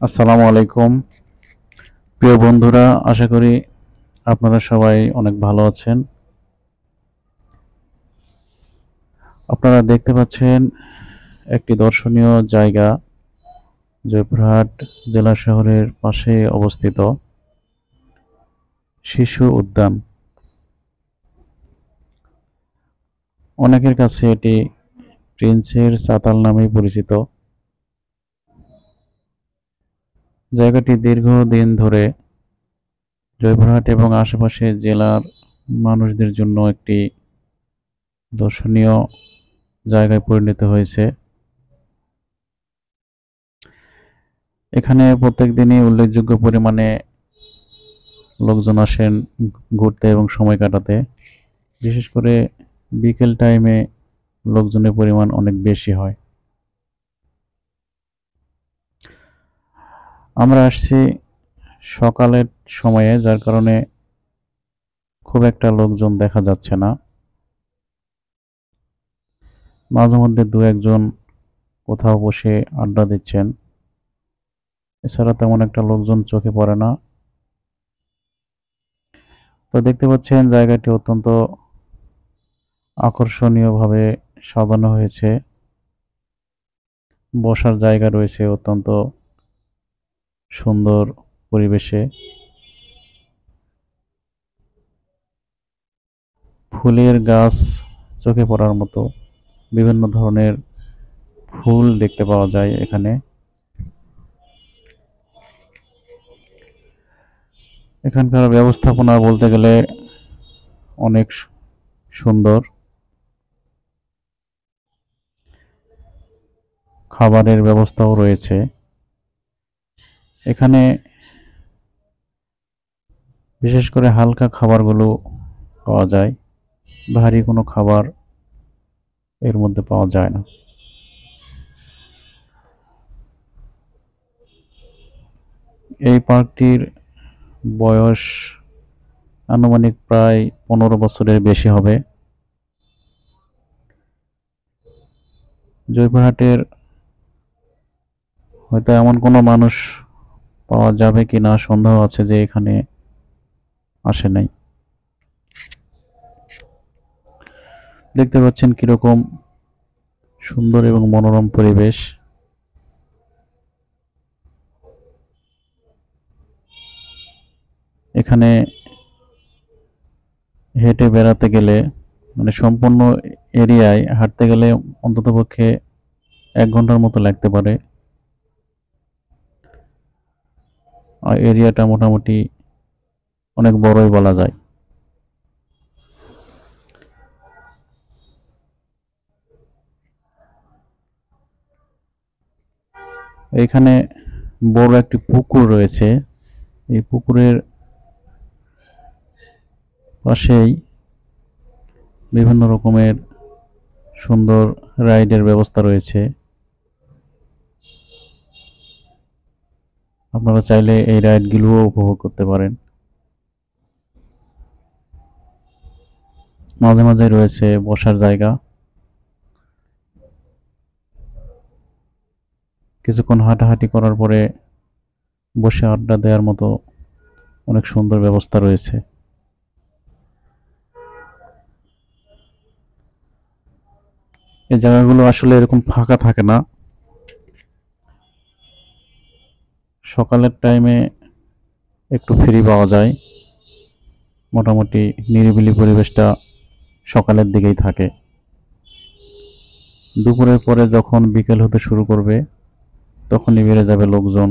আসসালামু আলাইকুম প্রিয় বন্ধুরা, আশা করি আপনারা সবাই অনেক ভালো আছেন। আপনারা দেখতে পাচ্ছেন একটি দর্শনীয় জায়গা জয়পুরহাট জেলা শহরের পাশে অবস্থিত শিশু উদ্যান। অনেকের কাছে এটি প্রিন্সের চাতাল নামেই পরিচিত। জায়গাটি দীর্ঘদিন ধরে জয়পুরহাট এবং আশেপাশের জেলার মানুষদের জন্য একটি দর্শনীয় জায়গায় পরিণত হয়েছে। এখানে প্রত্যেক দিনই উল্লেখযোগ্য পরিমাণে লোকজন আসেন ঘুরতে এবং সময় কাটাতে। বিশেষ করে বিকেল টাইমে লোকজনের পরিমাণ অনেক বেশি হয়। আমরা আসছি সকালের সময়ে, যার কারণে খুব একটা লোকজন দেখা যাচ্ছে না। মাঝে মধ্যে দু একজন কোথাও বসে আড্ডা দিচ্ছেন, এছাড়া তেমন একটা লোকজন চোখে পড়ে না। তো দেখতে পাচ্ছেন জায়গাটি অত্যন্ত আকর্ষণীয়ভাবে সাজানো হয়েছে। বসার জায়গা রয়েছে অত্যন্ত সুন্দর পরিবেশে। ফুলের গাছ চোখে পড়ার মতো বিভিন্ন ধরনের ফুল দেখতে পাওয়া যায় এখানে। এখানকার ব্যবস্থাপনা বলতে গেলে অনেক সুন্দর। খাবারের ব্যবস্থাও রয়েছে এখানে। বিশেষ করে হালকা খাবারগুলো পাওয়া যায়, ভারী কোনো খাবার এর মধ্যে পাওয়া যায় না। এই পার্কটির বয়স আনুমানিক প্রায় 15 বছরের বেশি হবে। জয়পুরহাটের হয়তো এমন কোনো মানুষ পাওয়া যাবে কিনা সন্দেহ আছে যে এখানে আসে নাই। দেখতে পাচ্ছেন কিরকম সুন্দর এবং মনোরম পরিবেশ। এখানে হেঁটে বেড়াতে গেলে, মানে সম্পূর্ণ এরিয়ায় হাঁটতে গেলে অন্ততপক্ষে 1 ঘন্টার মতো লাগতে পারে। আর এরিয়াটা মোটামুটি অনেক বড়ই বলা যায়। এইখানে বড় একটি পুকুর রয়েছে। এই পুকুরের পাশেই বিভিন্ন রকমের সুন্দর রাইডের ব্যবস্থা রয়েছে। আপনারা চাইলে এই রাইডগুলোও উপভোগ করতে পারেন। মাঝে মাঝে রয়েছে বসার জায়গা। কিছুক্ষণ হাঁটাহাঁটি করার পরে বসে আড্ডা দেওয়ার মতো অনেক সুন্দর ব্যবস্থা রয়েছে। এই জায়গাগুলো আসলে এরকম ফাঁকা থাকে না। সকালের টাইমে একটু ফ্রি পাওয়া যায়। মোটামুটি নিরিবিলি পরিবেশটা সকালের দিকেই থাকে। দুপুরের পরে যখন বিকেল হতে শুরু করবে তখনই বেড়ে যাবে লোকজন।